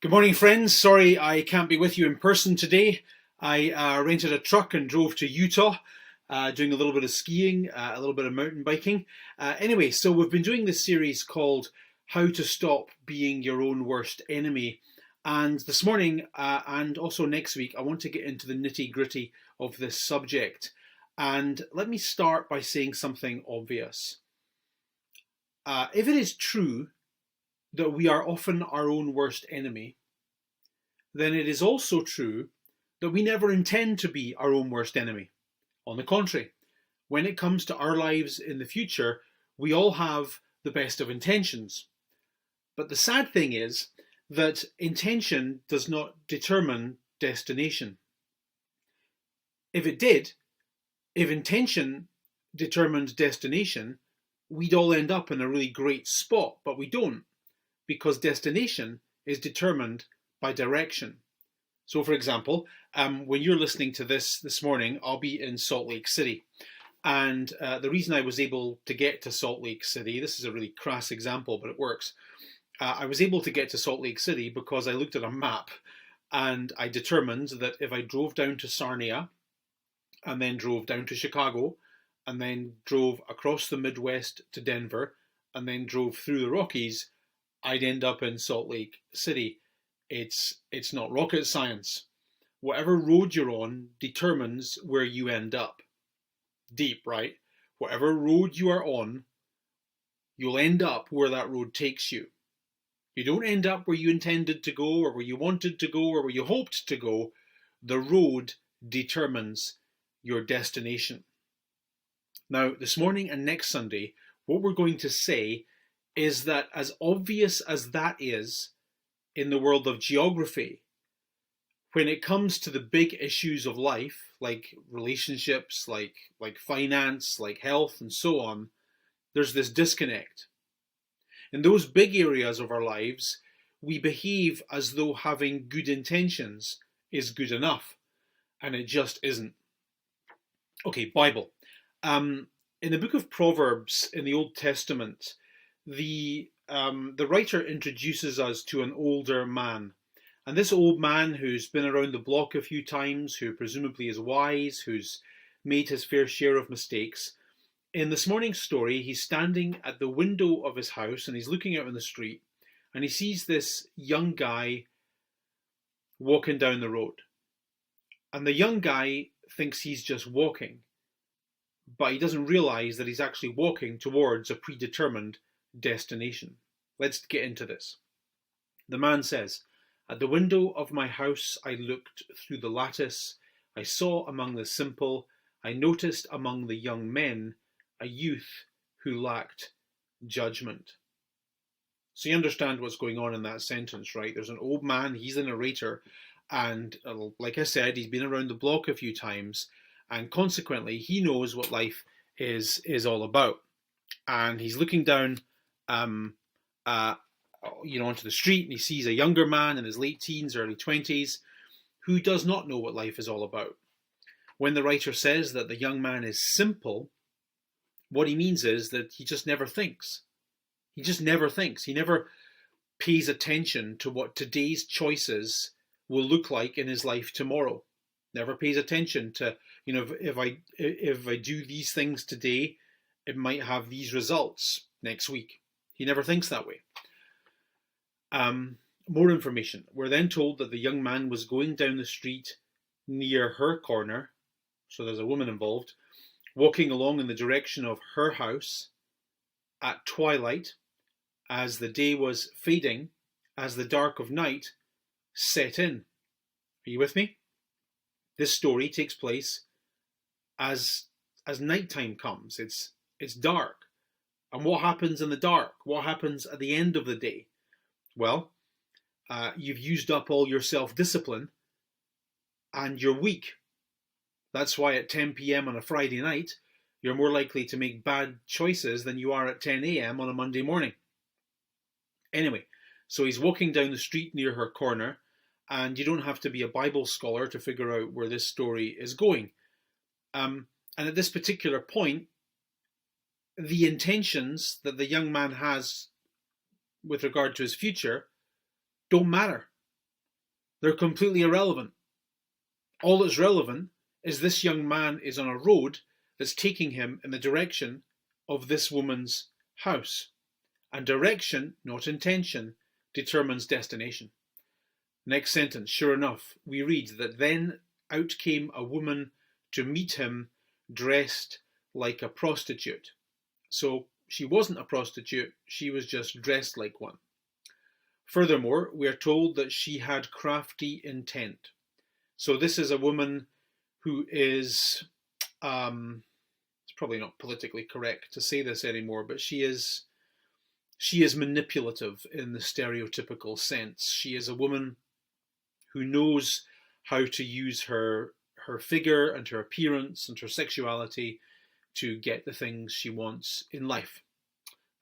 Good morning, friends. Sorry I can't be with you in person today. I rented a truck and drove to Utah, doing a little bit of skiing, a little bit of mountain biking. Anyway, so we've been doing this series called How to Stop Being Your Own Worst Enemy. And this morning, and also next week, I want to get into the nitty-gritty of this subject. And let me start by saying something obvious. If it is true that we are often our own worst enemy, then it is also true that we never intend to be our own worst enemy. On the contrary, when it comes to our lives in the future, we all have the best of intentions. But the sad thing is that intention does not determine destination. If it did, if intention determined destination, we'd all end up in a really great spot, but we don't, because destination is determined by direction. So for example, when you're listening to this morning, I'll be in Salt Lake City. And the reason I was able to get to Salt Lake City, this is a really crass example, but it works. I was able to get to Salt Lake City because I looked at a map and I determined that if I drove down to Sarnia and then drove down to Chicago and then drove across the Midwest to Denver and then drove through the Rockies, I'd end up in Salt Lake City. It's not rocket science. Whatever road you're on determines where you end up. Deep, right? Whatever road you are on, you'll end up where that road takes you. You don't end up where you intended to go or where you wanted to go or where you hoped to go. The road determines your destination. Now, this morning and next Sunday, what we're going to say is that as obvious as that is in the world of geography, when it comes to the big issues of life, like relationships, like finance, like health, and so on, there's this disconnect. In those big areas of our lives, we behave as though having good intentions is good enough, and it just isn't. Okay, Bible. In the book of Proverbs in the Old Testament, the writer introduces us to an older man. And this old man who's been around the block a few times, who presumably is wise, who's made his fair share of mistakes, in this morning's story, he's standing at the window of his house and he's looking out on the street and he sees this young guy walking down the road. And the young guy thinks he's just walking, but he doesn't realize that he's actually walking towards a predetermined destination. Let's get into this. The man says, "At the window of my house I looked through the lattice. I saw among the simple, I noticed among the young men, a youth who lacked judgment." So you understand what's going on in that sentence, right? There's an old man, he's the narrator, and like I said, he's been around the block a few times, and consequently he knows what life is all about. And he's looking down onto the street, and he sees a younger man in his late teens, early 20s, who does not know what life is all about. When the writer says that the young man is simple, what he means is that he just never thinks. He just never thinks. He never pays attention to what today's choices will look like in his life tomorrow. Never pays attention to, if I do these things today, it might have these results next week. He never thinks that way. More information. We're then told that the young man was going down the street near her corner, so there's a woman involved, walking along in the direction of her house at twilight as the day was fading, as the dark of night set in. Are you with me? This story takes place as nighttime comes. It's dark. And what happens in the dark? What happens at the end of the day? Well, you've used up all your self-discipline and you're weak. That's why at 10 p.m. on a Friday night, you're more likely to make bad choices than you are at 10 a.m. on a Monday morning. Anyway, so he's walking down the street near her corner, and you don't have to be a Bible scholar to figure out where this story is going. And at this particular point, the intentions that the young man has with regard to his future don't matter. They're completely irrelevant. All that's relevant is this young man is on a road that's taking him in the direction of this woman's house. And direction, not intention, determines destination. Next sentence, sure enough, we read that then out came a woman to meet him dressed like a prostitute. So she wasn't a prostitute, she was just dressed like one. Furthermore, we are told that she had crafty intent. So this is a woman who is, it's probably not politically correct to say this anymore, but she is manipulative in the stereotypical sense. She is a woman who knows how to use her figure and her appearance and her sexuality to get the things she wants in life.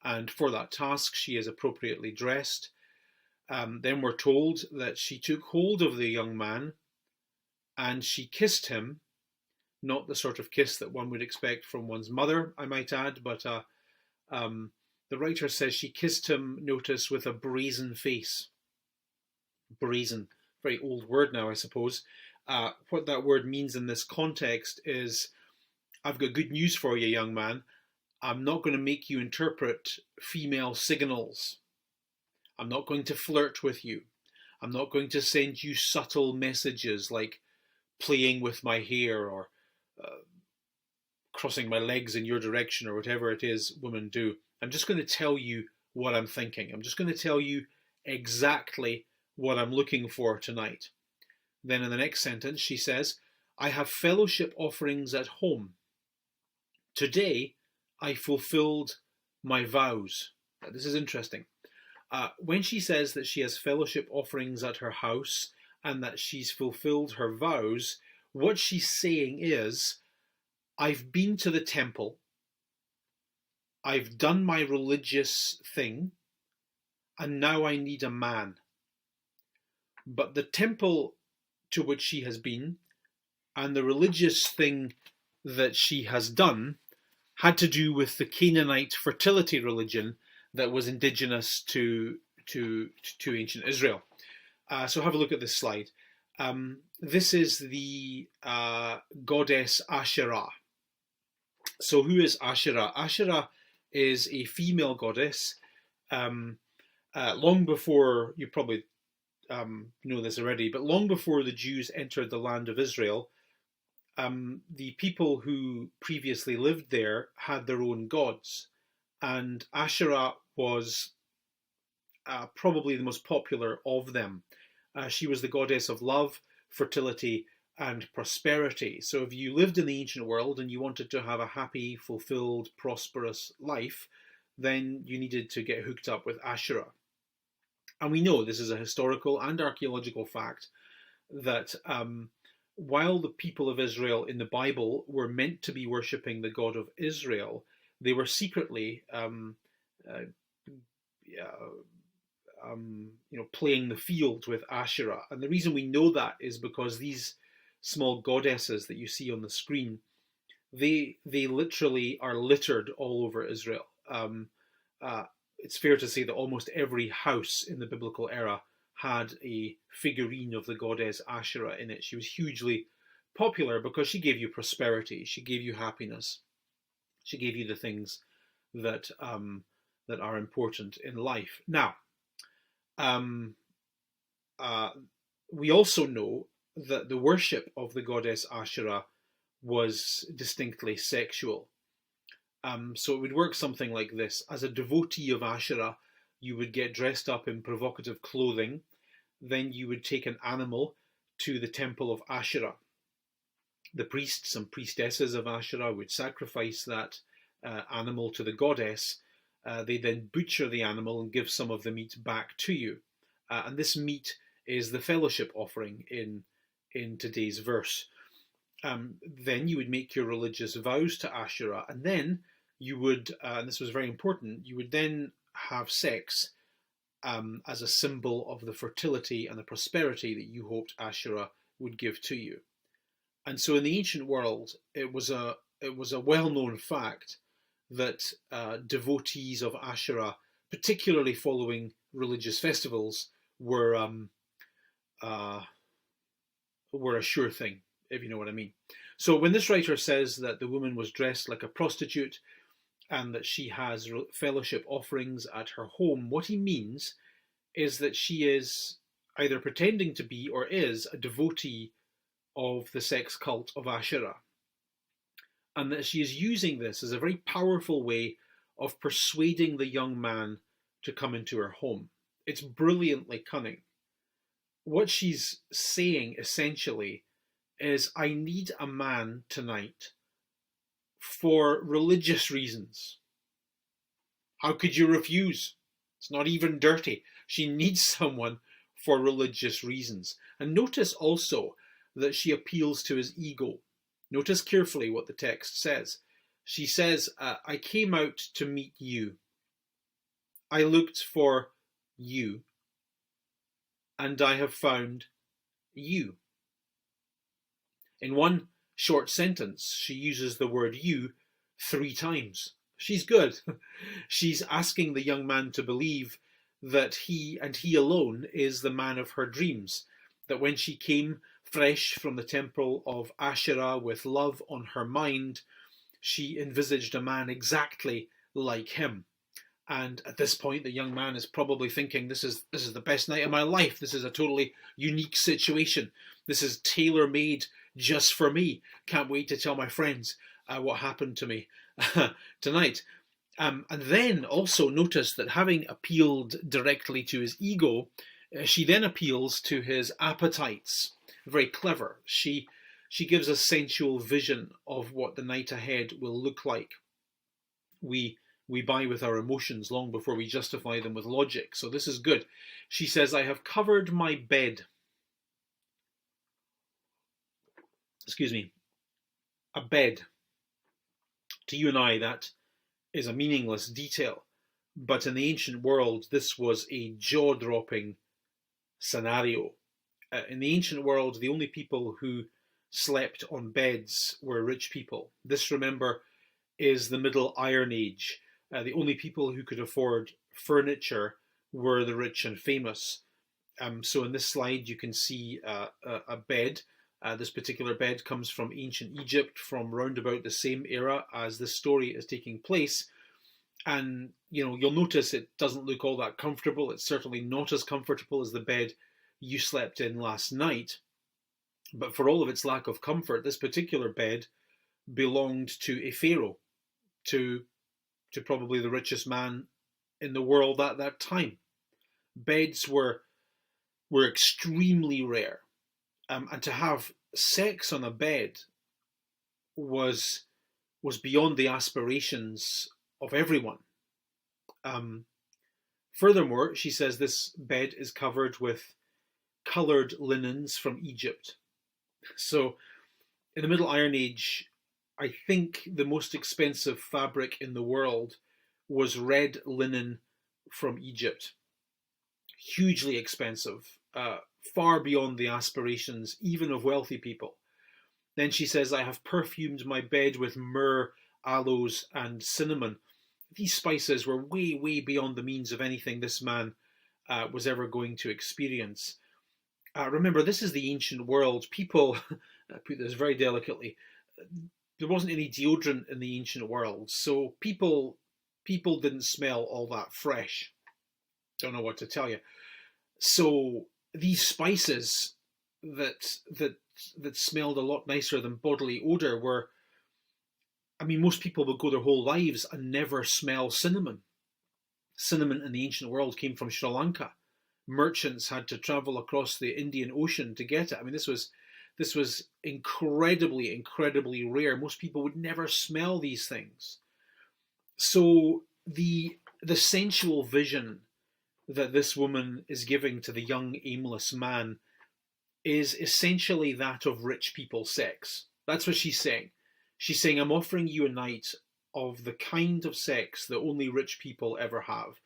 And for that task, she is appropriately dressed. Then we're told that she took hold of the young man and she kissed him, not the sort of kiss that one would expect from one's mother, I might add, but the writer says she kissed him, notice, with a brazen face. Brazen, very old word now, I suppose. What that word means in this context is, I've got good news for you, young man. I'm not going to make you interpret female signals. I'm not going to flirt with you. I'm not going to send you subtle messages like playing with my hair or crossing my legs in your direction or whatever it is women do. I'm just going to tell you what I'm thinking. I'm just going to tell you exactly what I'm looking for tonight. Then in the next sentence, she says, I have fellowship offerings at home. Today, I fulfilled my vows. Now, this is interesting. When she says that she has fellowship offerings at her house and that she's fulfilled her vows, what she's saying is, I've been to the temple, I've done my religious thing, and now I need a man. But the temple to which she has been and the religious thing that she has done had to do with the Canaanite fertility religion that was indigenous to ancient Israel. So have a look at this slide. This is the goddess Asherah. So who is Asherah? Asherah is a female goddess. Long before, you probably know this already, but long before the Jews entered the land of Israel, the people who previously lived there had their own gods. And Asherah was probably the most popular of them. She was the goddess of love, fertility, and prosperity. So if you lived in the ancient world and you wanted to have a happy, fulfilled, prosperous life, then you needed to get hooked up with Asherah. And we know, this is a historical and archaeological fact, that while the people of Israel in the Bible were meant to be worshipping the God of Israel, they were secretly playing the field with Asherah. And the reason we know that is because these small goddesses that you see on the screen, they literally are littered all over Israel. It's fair to say that almost every house in the biblical era had a figurine of the goddess Asherah in it. She was hugely popular because she gave you prosperity, she gave you happiness, she gave you the things that are important in life. Now, we also know that the worship of the goddess Asherah was distinctly sexual. So it would work something like this. As a devotee of Asherah, you would get dressed up in provocative clothing. Then you would take an animal to the temple of Asherah. The priests and priestesses of Asherah would sacrifice that animal to the goddess. They then butcher the animal and give some of the meat back to you. And this meat is the fellowship offering in today's verse. Then you would make your religious vows to Asherah, and then you would, and this was very important, you would then have sex as a symbol of the fertility and the prosperity that you hoped Asherah would give to you. And so in the ancient world, it was a well-known fact that devotees of Asherah, particularly following religious festivals, were were a sure thing, if you know what I mean. So when this writer says that the woman was dressed like a prostitute and that she has fellowship offerings at her home, what he means is that she is either pretending to be or is a devotee of the sex cult of Asherah, and that she is using this as a very powerful way of persuading the young man to come into her home. It's brilliantly cunning. What she's saying essentially is, I need a man tonight for religious reasons. How could you refuse? It's not even dirty. She needs someone for religious reasons. And notice also that she appeals to his ego. Notice carefully what the text says. She says, I came out to meet you. I looked for you, and I have found you. In one short sentence, she uses the word you 3 times. She's good. She's asking the young man to believe that he and he alone is the man of her dreams, that when she came fresh from the temple of Asherah with love on her mind, she envisaged a man exactly like him. And at this point, the young man is probably thinking, this is the best night of my life. This is a totally unique situation. This is tailor-made just for me. Can't wait to tell my friends what happened to me tonight. And then also notice that having appealed directly to his ego, she then appeals to his appetites. Very clever. She gives a sensual vision of what the night ahead will look like. We buy with our emotions long before we justify them with logic. So this is good. She says, I have covered my bed. Excuse me. A bed. To you and I, that is a meaningless detail. But in the ancient world, this was a jaw-dropping scenario. In the ancient world, the only people who slept on beds were rich people. This, remember, is the Middle Iron Age. The only people who could afford furniture were the rich and famous. So in this slide, you can see a bed. This particular bed comes from ancient Egypt, from round about the same era as this story is taking place. And, you'll notice it doesn't look all that comfortable. It's certainly not as comfortable as the bed you slept in last night. But for all of its lack of comfort, this particular bed belonged to a pharaoh, to probably the richest man in the world at that time. Beds were extremely rare. And to have sex on a bed was beyond the aspirations of everyone. Furthermore, she says this bed is covered with coloured linens from Egypt. So in the Middle Iron Age, I think the most expensive fabric in the world was red linen from Egypt. Hugely expensive, far beyond the aspirations even of wealthy people. Then she says, I have perfumed my bed with myrrh, aloes, and cinnamon. These spices were way, way beyond the means of anything this man was ever going to experience. Remember, this is the ancient world. People, I put this very delicately, there wasn't any deodorant in the ancient world, so people didn't smell all that fresh. Don't know what to tell you. So these spices that smelled a lot nicer than bodily odor were, most people would go their whole lives and never smell cinnamon. Cinnamon in the ancient world came from Sri Lanka. Merchants had to travel across the Indian Ocean to get it. This was incredibly, incredibly rare. Most people would never smell these things. So the sensual vision that this woman is giving to the young, aimless man is essentially that of rich people sex. That's what she's saying. She's saying, I'm offering you a night of the kind of sex that only rich people ever have.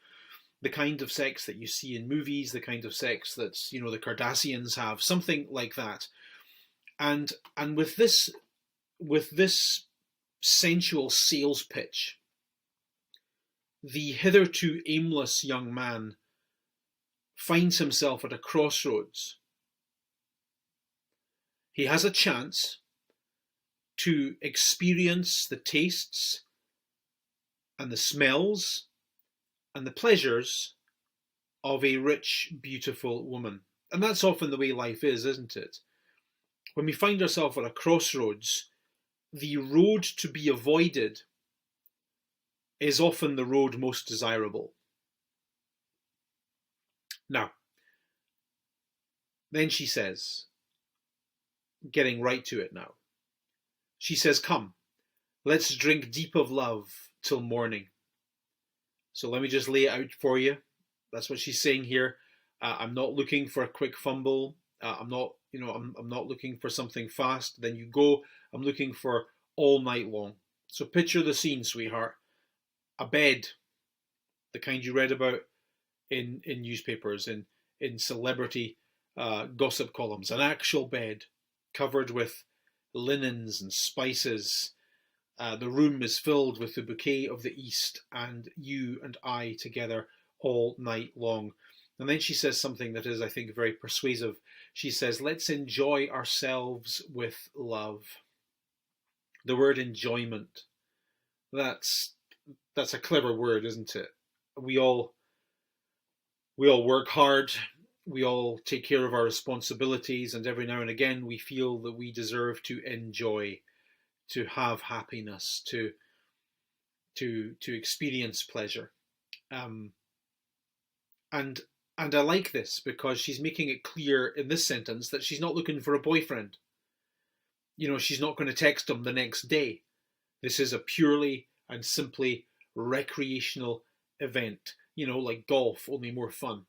The kind of sex that you see in movies, the kind of sex that, the Kardashians have, something like that. And with this sensual sales pitch, the hitherto aimless young man finds himself at a crossroads. He has a chance to experience the tastes and the smells and the pleasures of a rich, beautiful woman. And that's often the way life is, isn't it? When we find ourselves at a crossroads, the road to be avoided is often the road most desirable. Now, then she says, getting right to it now, she says, "Come, let's drink deep of love till morning." So let me just lay it out for you. That's what she's saying here. I'm not looking for a quick fumble. I'm not looking for something fast. Then you go. I'm looking for all night long. So picture the scene, sweetheart. A bed, the kind you read about in newspapers, in celebrity gossip columns. An actual bed covered with linens and spices. The room is filled with the bouquet of the East, and you and I together all night long. And then she says something that is, I think, very persuasive. She says, "Let's enjoy ourselves with love." The word enjoyment, that's a clever word, isn't it? We all work hard. We all take care of our responsibilities, and every now and again we feel that we deserve to enjoy, to have happiness, to experience pleasure. And I like this because she's making it clear in this sentence that she's not looking for a boyfriend. She's not going to text him the next day. This is a purely and simply recreational event, like golf, only more fun.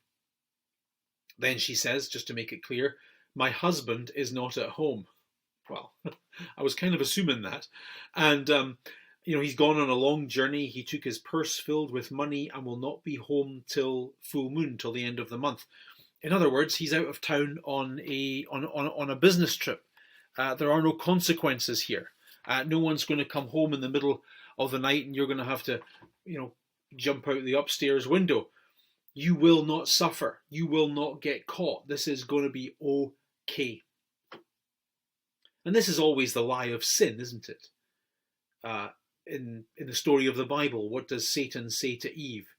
Then she says, just to make it clear, "My husband is not at home." Well, I was kind of assuming that. And, he's gone on a long journey. He took his purse filled with money and will not be home till full moon, till the end of the month. In other words, he's out of town on a business trip. There are no consequences here. No one's going to come home in the middle of the night and you're going to have to, jump out the upstairs window. You will not suffer. You will not get caught. This is going to be okay. And this is always the lie of sin, isn't it? In the story of the Bible, what does Satan say to Eve?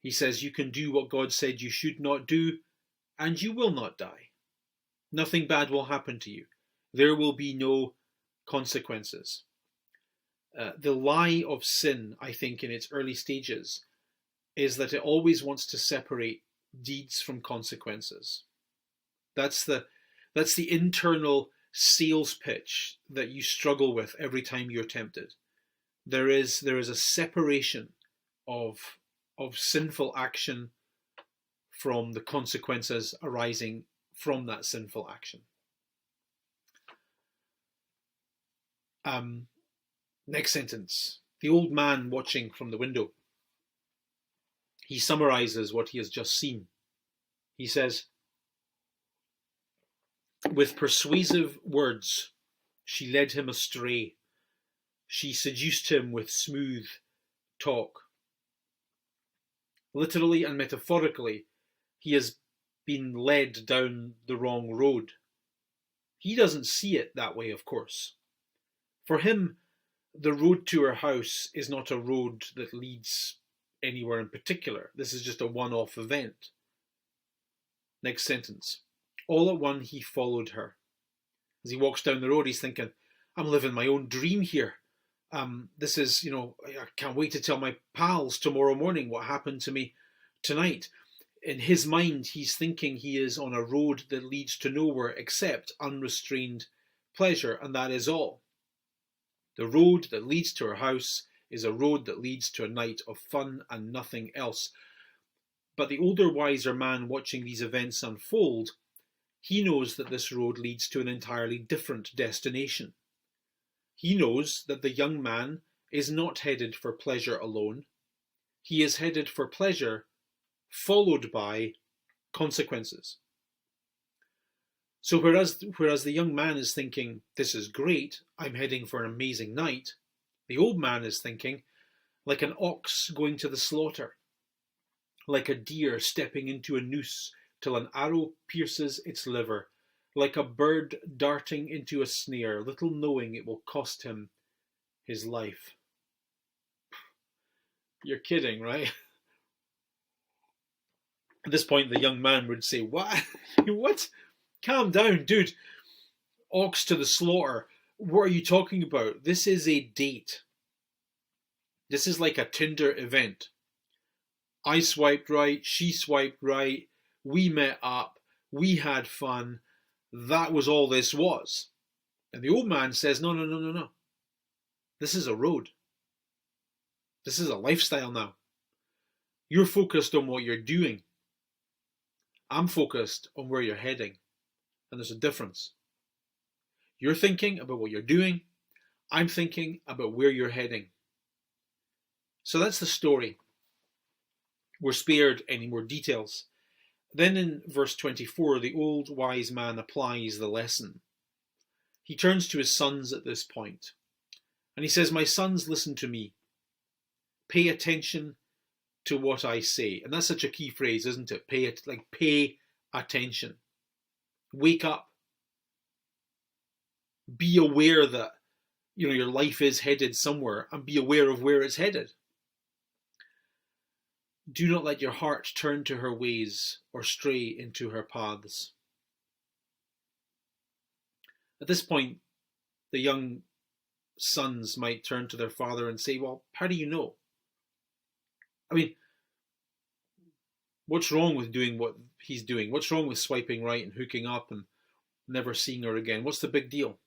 He says, "You can do what God said you should not do, and you will not die. Nothing bad will happen to you. There will be no consequences." The lie of sin, I think, in its early stages, is that it always wants to separate deeds from consequences. That's the internal sales pitch that you struggle with every time you're tempted. There is a separation of sinful action from the consequences arising from that sinful action. Next sentence. The old man watching from the window. He summarizes what he has just seen. He says, "With persuasive words, she led him astray. She seduced him with smooth talk." Literally and metaphorically, he has been led down the wrong road. He doesn't see it that way, of course. For him, the road to her house is not a road that leads anywhere in particular. This is just a one-off event. Next sentence. "All at one he followed her." As he walks down the road, he's thinking, "I'm living my own dream here. This is, I can't wait to tell my pals tomorrow morning what happened to me tonight." In his mind, he's thinking he is on a road that leads to nowhere except unrestrained pleasure, and that is all. The road that leads to her house is a road that leads to a night of fun and nothing else. But the older, wiser man watching these events unfold, he knows that this road leads to an entirely different destination. He knows that the young man is not headed for pleasure alone. He is headed for pleasure followed by consequences. So whereas the young man is thinking, "This is great, I'm heading for an amazing night," the old man is thinking, "Like an ox going to the slaughter, like a deer stepping into a noose till an arrow pierces its liver, like a bird darting into a snare, little knowing it will cost him his life. You're kidding, right? At this point, the young man would say, "What? What? Calm down, dude. Ox to the slaughter. What are you talking about? This is a date. This is like a Tinder event. I swiped right, she swiped right, we met up, we had fun. That was all this was." And the old man says, "No, no, no, no, no. This is a road. This is a lifestyle now. You're focused on what you're doing. I'm focused on where you're heading. And there's a difference. You're thinking about what you're doing. I'm thinking about where you're heading." So that's the story. We're spared any more details. Then in verse 24, the old wise man applies the lesson. He turns to his sons at this point, and he says, "My sons, listen to me. Pay attention to what I say." And that's such a key phrase, isn't it? Pay attention. Wake up. Be aware that your life is headed somewhere, and be aware of where it's headed. Do not let your heart turn to her ways or stray into her paths. At this point, the young sons might turn to their father and say, "Well, how do you know? I mean, what's wrong with doing what he's doing? What's wrong with swiping right and hooking up and never seeing her again? What's the big deal?"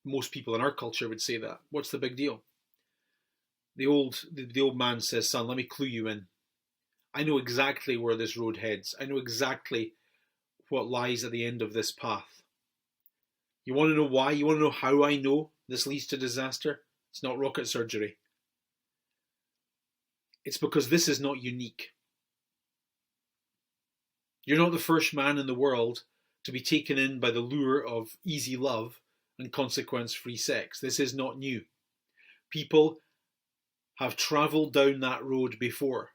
Most people in our culture would say that. What's the big deal? The old man says, "Son, let me clue you in. I know exactly where this road heads. I know exactly what lies at the end of this path. You want to know why? You want to know how I know this leads to disaster? It's not rocket surgery. It's because this is not unique. You're not the first man in the world to be taken in by the lure of easy love and consequence-free sex. This is not new. People have travelled down that road before,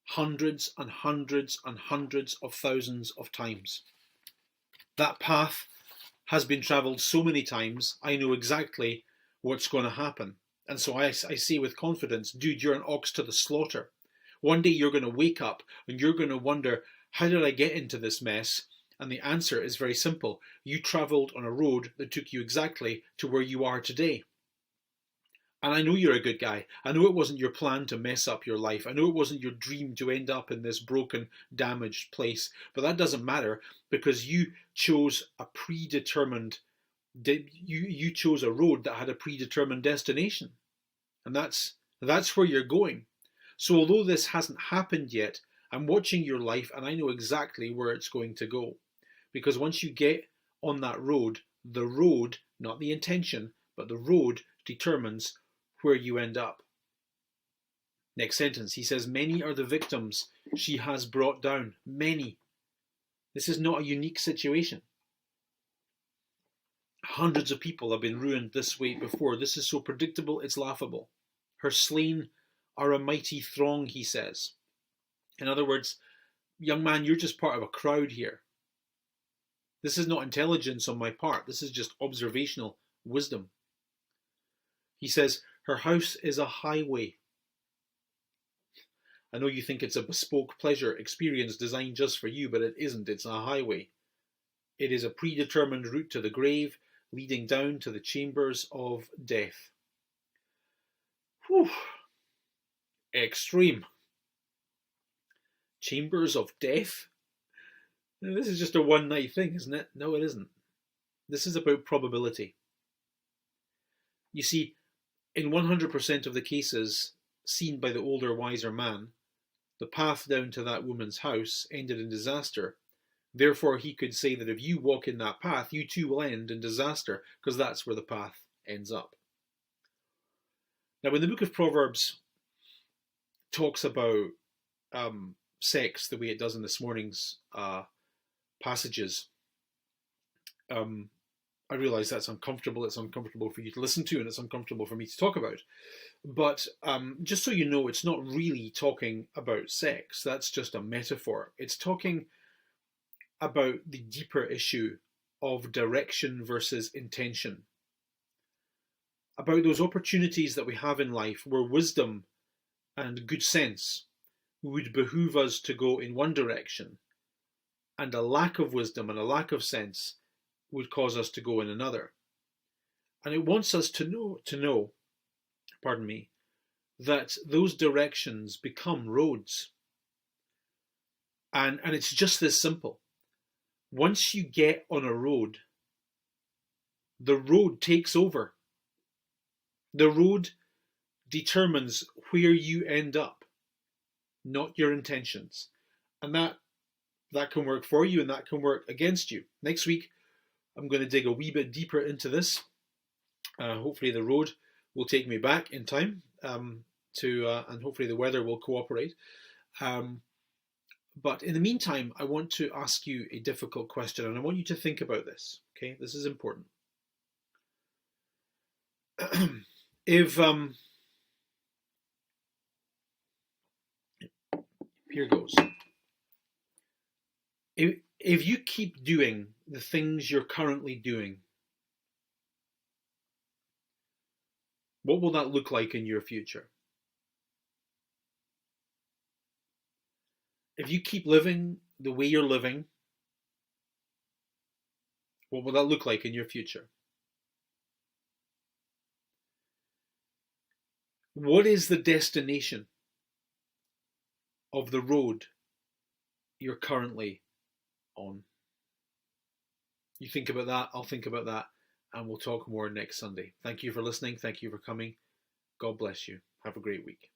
hundreds and hundreds and hundreds of thousands of times. That path has been travelled so many times, I know exactly what's going to happen. And so I say with confidence, dude, you're an ox to the slaughter. One day you're going to wake up and you're going to wonder, how did I get into this mess? And the answer is very simple. You travelled on a road that took you exactly to where you are today. And I know you're a good guy. I know it wasn't your plan to mess up your life. I know it wasn't your dream to end up in this broken, damaged place. But that doesn't matter, because you chose a predetermined, you chose a road that had a predetermined destination. And that's where you're going. So although this hasn't happened yet, I'm watching your life and I know exactly where it's going to go. Because once you get on that road, the road, not the intention, but the road determines where you end up. Next sentence, he says, "Many are the victims she has brought down." Many. This is not a unique situation. Hundreds of people have been ruined this way before. This is so predictable, it's laughable. Her slain are a mighty throng, he says. In other words, young man, you're just part of a crowd here. This is not intelligence on my part. This is just observational wisdom. He says, her house is a highway. I know you think it's a bespoke pleasure experience designed just for you, but it isn't. It's a highway. It is a predetermined route to the grave, leading down to the chambers of death. Whew. Extreme. Chambers of death? Now, this is just a one-night thing, isn't it? No, it isn't. This is about probability. You see, in 100% of the cases seen by the older, wiser man, the path down to that woman's house ended in disaster. Therefore, he could say that if you walk in that path, you too will end in disaster, because that's where the path ends up. Now, when the book of Proverbs talks about sex the way it does in this morning's passages, I realise that's uncomfortable. It's uncomfortable for you to listen to, and it's uncomfortable for me to talk about. But just so you know, it's not really talking about sex. That's just a metaphor. It's talking about the deeper issue of direction versus intention, about those opportunities that we have in life where wisdom and good sense would behoove us to go in one direction, and a lack of wisdom and a lack of sense would cause us to go in another. And it wants us to know, that those directions become roads. And it's just this simple. Once you get on a road, the road takes over. The road determines where you end up, not your intentions. And that can work for you and that can work against you. Next week, I'm going to dig a wee bit deeper into this. Hopefully the road will take me back in time and hopefully the weather will cooperate. But in the meantime, I want to ask you a difficult question, and I want you to think about this. Okay, this is important. Here goes. If you keep doing the things you're currently doing, what will that look like in your future? If you keep living the way you're living, what will that look like in your future? What is the destination of the road you're currently on? You think about that, I'll think about that, and we'll talk more next Sunday. Thank you for listening. Thank you for coming. God bless you. Have a great week.